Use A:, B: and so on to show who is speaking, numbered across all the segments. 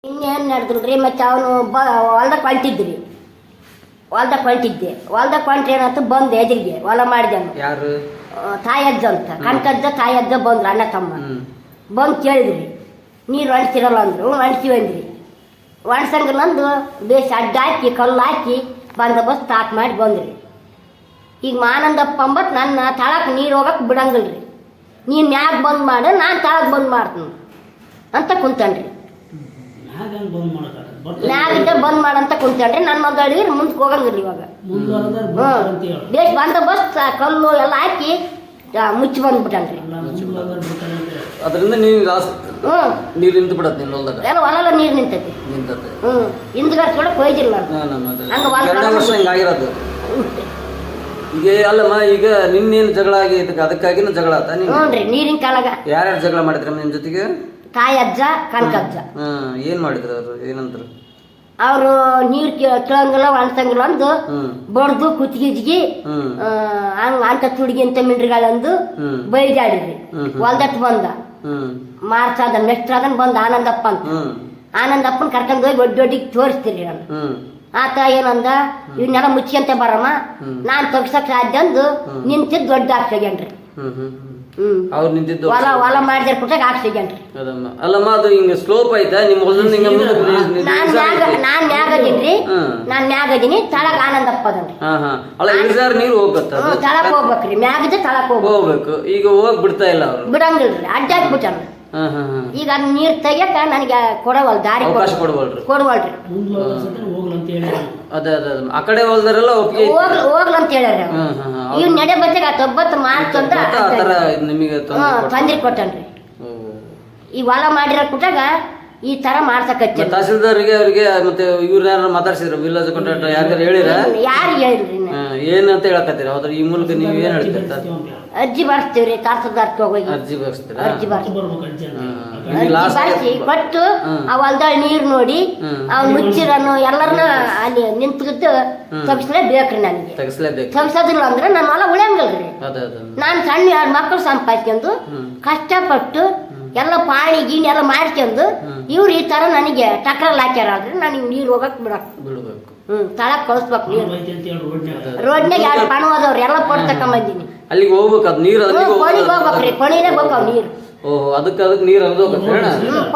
A: ಇನ್ನೇನು ನಡೆದ್ರಿ ಮತ್ತೆ ಅವನು ಹೊಲ್ದಾಗ ಹೊಂಟಿದ್ರಿ ಹೊಲ್ದಾಗ ಹೊಂಟ್ರಿ ಏನಾಯ್ತು ಬಂದು ಎದುರಿಗೆ ಹೊಲ ಮಾಡಿದನು
B: ಯಾರು
A: ತಾಯಜ್ಜ ಅಂತ ಕನಕಜ್ಜ ತಾಯಜ್ಜ ಬಂದ್ರು ಅಣ್ಣ ತಮ್ಮ ಬಂದು ಕೇಳಿದ್ರಿ ನೀರು ಒಣಸ್ತಿರಲ್ಲ ಅಂದ್ರು ಒಣಸ್ತೀವಿ ಅಂದ್ರಿ ಒಣಸಂಗ ನಂದು ಬೇಸ್ ಅಡ್ಡ ಹಾಕಿ ಕಲ್ಲು ಹಾಕಿ ಬಂದೋಬಸ್ತ್ ಹಾಕಿ ಮಾಡಿ ಬಂದ್ರಿ ಈಗ ಮಾನಂದಪ್ಪ ಅಂಬತ್ತು ನನ್ನ ತಳಕ್ಕೆ ನೀರು ಹೋಗಕ್ಕೆ ಬಿಡಂಗಿಲ್ರಿ ನೀನು ಮ್ಯಾಗ ಬಂದ್ ಮಾಡು ನಾನು ತಳಕ್ಕೆ ಬಂದ್ ಮಾಡ್ತೀನಿ ಅಂತ ಕುಂತನ್ರಿ ಮ್ಯಾಗಿದ್ದ ಬಂದ್ ಮಾಡಂತ ಕುಂತೇನ್ರಿ ನನ್ನ ಮಗ ಹೇಳಿದ್ರೆ ಮುಂದಕ್ಕೆ ಹೋಗಂಗಿಲ್ಲ ಇವಾಗ ಬೇಸ್ ಬಂದೋಬಸ್ತ್ ಕಲ್ಲು ಎಲ್ಲ ಹಾಕಿ ಮುಚ್ಚಿ ಬಂದ್ಬಿಟ್ಟನ್ರಿ
B: ಅದರಿಂದ ನೀರು ನೀರು ನಿಂತು ಬಿಡತ್ತೆ ನಿನ್ನ ಹೊಲದಾಗ
A: ಎಲ್ಲ ಹೊಲ ನೀರು ನಿಂತೈತಿ ಹಿಂದ್ಗಾರ್ ಕೂಡ ಕೊಯ್ದಿಲ್ಲ
B: ಎರಡನೇ ವರ್ಷ ಹಿಂಗಾಗಿರೋದು ಈಗ ಅಲ್ಲಮ್ಮ ಈಗ ನಿನ್ನೇನು ಜಗಳ ಆಗೈತೆ ಅದಕ್ಕಾಗಿನ ಜಗಳ ಆತ
A: ಹ್ಞೂನ್ರಿ ನೀರಿನ ಕಾಲಾಗ
B: ಯಾರ್ಯಾರು ಜಗಳ ಮಾಡಿದ್ರ ನಿನ್ನ ಜೊತೆಗೆ
A: ತಾಯಜ್ಜ ಕನಕಜ್ಜ
B: ಏನ್ ಮಾಡಿದ್ರು ಅವ್ರು ಏನಂದ್ರು
A: ಅವರು ನೀರು ಕೇಳಂಗಿಲ್ಲ ಒಣಸಂಗಿಲ್ಲ ಅಂದು ಬಡ್ದು ಕುತ್ತಿಗಿಜ್ಗಿ ಹಂಗ ಅಂತ ತುಡ್ಗಿ ಅಂತ ಮಿಂಡ್ರಿಗಳಂದು ಬೈದಾಡಿದ್ರಿ ಹೊಲ್ದಟ್ಟು ಬಂದ ಮಾರ್ಚ್ ನೆಕ್ಸ್ಟ್ ಅದನ್ ಬಂದ ಆನಂದಪ್ಪ ಅಂತ ಆನಂದಪ್ಪನ ಕರ್ಕೊಂಡ್ ಹೋಗಿ ಒಡ್ಡೊಡ್ಡಿಗೆ ತೋರಿಸ್ತೀರಿ ನಾನು ಆತ ಏನಂದ ಇವನ್ನೆಲ್ಲ ಮುಚ್ಕೊಂತ ಬರಮ್ಮ ನಾನ್ ತಗ್ಸಕ್ ಸಾಧ್ಯ ಅಂದು ನಿಂತಿದ್ದು ದೊಡ್ಡ ಹಾಕ್ಸೇನ್ರಿ
B: ಅವ್ರು ನಿಂತಿದ್ದು
A: ಹೊಲ ಮಾಡಿದ್ರ ಕೊಟ್ಟಾಗ ಹಾಕ್ಸೇನ್ರಿ
B: ಅಲ್ಲಮ್ಮ ಅದು ಹಿಂಗ ಸ್ಲೋಪ್ ಆಯ್ತಾ ನಿಮ್ ಹೊಲದಿಂದ
A: ನಾನ್ ಮ್ಯಾಗ ಅದೀನಿ ತಳಗ ಆನಂದಪ್ಪ ಅದನ್ರಿ
B: ಅಲ್ಲ ಇಳಿಸಾರ ನೀರು ಹೋಗ್ಬೇಕ
A: ತಳಕ್ ಹೋಗ್ಬೇಕ್ರಿ ಮ್ಯಾಗದ ತಳಕ್
B: ಹೋಗ್ಬೇಕು ಈಗ ಹೋಗ್ ಬಿಡ್ತಾ ಇಲ್ಲ ಅವ್ರು
A: ಬಿಡಂಗಿಲ್ರಿ ಅಡ್ಡ ಹಾಕ್ಬಿಟ್ಟಾರ ಈಗ ನೀರ್ ತೆಗಿಯಕ ನನಗೆ ಕೊಡವಲ್ ದಾರಿ ಕೊಡವಲ್ರಿ
B: ಅದೇ ಆ ಕಡೆ ಹೋಲ್ದಾರೆಲ್ಲ
A: ಹೋಗ್ಲಂತ ಹೇಳ್ಯಾರ ಇವ್ ನಡೆ ಬಚ್ಚಾಗ ತೊಬ್ಬತ್ತು ಮಾಡ್ತಂದ ತೊಂದ್ರೆ ಕೊಟ್ಟನ್ರಿ ಈ ಹೊಲ ಮಾಡಿರೋ ಕೊಟ್ಟಾಗ ಈ ತರ ಮಾಡ್ಸಕಚ್ಚ
B: ತಹಸೀಲ್ದಾರ್ಗೆ ಅವ್ರಿಗೆ ಮತ್ತೆ ಇವ್ರನ್ನ ಮಾತಾಡ್ಸಿದ್ರು ವಿಲೇಜ್ ಕಾಂಟ್ರಾಕ್ಟರ್ ಯಾರಿಗಾರು ಹೇಳಿರ
A: ಯಾರು ಹೇಳಿದ್ರಿ
B: ಏನಂತ ಹೇಳಕತ್ತೀರ ಅದ್ರ ಈ ಮೂಲಕ ನೀವು ಏನ್ ಹೇಳ್ತೀರ
A: ಅರ್ಜಿ ಬರ್ಸ್ತೀವ್ರಿ ತಹಸೀಲ್ದಾರ್ಗೆ ಹೋಗಿ
B: ಅರ್ಜಿ ಬರ್ಸ್ತೀರ
A: ಬರ್ಸಿ ಕೊಟ್ಟು ಆ ಹೊಲ್ದಾಗ ನೀರ್ ನೋಡಿ ಅವ್ನು ಮುಚ್ಚಿರನು ಎಲ್ಲರನ್ನ ಅಲ್ಲಿ ನಿಂತ್ಕಿದ್ದು ತಗ್ಸ್ಲೇಬೇಕ್ರಿ ನನಗೆ ತಗ್ಸೋದಿಲ್ಲ ಅಂದ್ರೆ ನನ್ನ ಹೊಲ ಉಳಿಯಂಗಿಲ್ರಿ ನಾನ್ ಸಣ್ಣ 2 ಮಕ್ಕಳು ಸಂಪಾದಿಸ್ಕೊಂಡು ಕಷ್ಟಪಟ್ಟು ಎಲ್ಲ ಪಾಣಿ ಗೀಣಿ ಎಲ್ಲ ಮಾಡ್ಕೊಂಡು ಇವ್ರು ಈ ತರ ನನಗೆ ಟಕ್ರಲ್ಲಿ ಹಾಕ್ಯಾರ ನನಗೆ ನೀರು ಹೋಗಕ್ ಬಿಡಬೇಕು ತಳಕ್ ಕಳಿಸ್ಬೇಕು ನೀರು ರೋಡ್ನಾಗ 2 ಪಣ ಹೋದವ್ರು ಎಲ್ಲ ಪಣ ತಕೊಂಬಂದಿನಿ
B: ಅಲ್ಲಿಗೆ ಹೋಗ್ಬೇಕು ಅದು ನೀರು
A: ಪಣಿಗೆ ಹೋಗ್ಬೇಕ್ರಿ ಪಣಿನೇ ಬೇಕಾವ್ ನೀರು
B: ಅದಕ್ಕೆ ನೀರು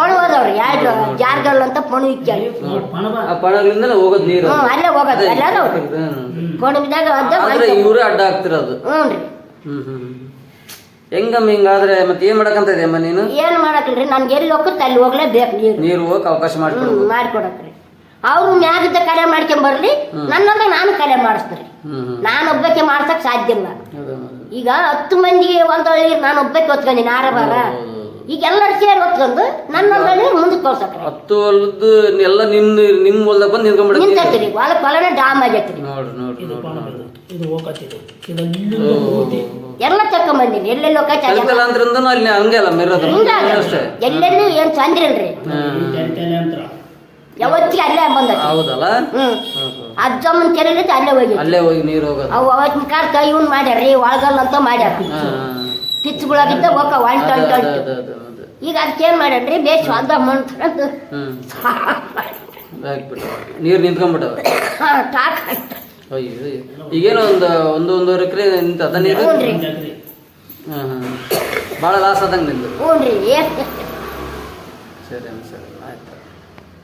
A: ಪಣ ಹೋದವ್ರಿ 2 ಜಾರ್ಗಲ್ ಅಂತ ಪಣು ಇಕ್ಕಾಳಿ
B: ಪಣಗಳಿಂದ ಹೋಗೋದು ನೀರು
A: ಅಲ್ಲೇ ಹೋಗೋದು ಎಲ್ಲಾರು ಪಣದಾಗ
B: ಇವರೇ ಅಡ್ಡ ಆಗ್ತಿರೋದು ಹೆಂಗಮ್ಮ ಹಿಂಗಾದ್ರೆ ಮತ್ತೆ ಏನ್ ಮಾಡಕಂತ ಇದೆಯಮ್ಮ ನೀನು
A: ಏನ್ ಮಾಡಕ್ರಿ ನನ್ಗೆ ಎಲ್ಲಿ ಹೋಗುತ್ತೆ ಅಲ್ಲಿ ಹೋಗ್ಲೇಬೇಕು
B: ನೀರು ಹೋಗಕ್ ಅವಕಾಶ
A: ಮಾಡ್ಕೊಡಕ್ರಿ ಅವ್ರು ಮ್ಯಾಗಿದ್ದ ಕಲೆ ಮಾಡ್ಕೊಂಡ್ ಬರ್ಲಿ ನನ್ನಂದ್ರೆ ನಾನು ಕಲೆ ಮಾಡಿಸ್ತೀರಿ ನಾನು ಒಬ್ಬಕ್ಕೆ ಮಾಡ್ಸಕ್ ಸಾಧ್ಯ ಇಲ್ಲ ಈಗ 10 ಮಂದಿಗೆ ಹೊಲ್ದಳ್ಳಿ ನಾನು ಒಬ್ಬಕ್ಕೆ ಹೊತ್ಕೊಂಡಿ ನಾರಬಾರ ಈಗ ಎಲ್ಲರೂ ಸೇರಿ ಹೊತ್ಕೊಂಡು ನನ್ನ ಮುಂದಕ್ಕೆ ತೋರ್ಸಕ್ರಿ
B: 10 ಹೊಲದ್ದು ಎಲ್ಲ ನಿಮ್ ಹೊಲ್ದಾಗ ಬಂದು
A: ನಿಂತೈತ್ರಿ ಹೊಲನೇ ಡಾಮ್ ಆಗೈತ್ರಿ ಎಲ್ಲ ತಕೊಂಬಂದಿನಿ ಎಲ್ಲೆಲ್ಲಿ ಎಲ್ಲೆಲ್ಲೂ ಏನ್ ತೊಂದ್ರೆ ಇಲ್ರಿ ಯಾವತ್ತಿಗೆ ಅಲ್ಲೇ ಬಂದ
B: ಹೌದಲ್ಲ
A: ಅಜ್ಜಮ್ಮನ ಕೆರೆ ಅಲ್ಲೇ ಹೋಗಿ
B: ನೀರು ಹೋಗೋದು
A: ಅವು ಅವತ್ತಿನ ಕಾಲಕ್ಕೆ ಇವನ್ ಮಾಡ್ಯಾರ್ರಿ ಒಳಗಲ್ ಅಂತ ಮಾಡ್ಯಾರ ಪಿಚ್ಚುಗಳಾಗಿದ್ದ ಹೋಗ ಒಂಟು ಈಗ ಅದಕ್ಕೆ ಏನ್ ಮಾಡ್ಯಾರ್ರಿ ಬೇಸ್ ಹೊಲ್ದ ಮಾಡ್ಕೊಂಡು
B: ನೀರು ನಿಂತ್ಕೊಂಡ್ಬಿಟ್ಟವ ಈಗೇನೋ ಒಂದೂವರೆ ಎಕರೆ ನಿಂತ ನೀರು ಭಾಳ ಲಾಸ್ ಆದಂಗೆ ನಿಂದು
A: ಹ್ಞೂ ರೀ
B: ಸರಿ ಸರಿ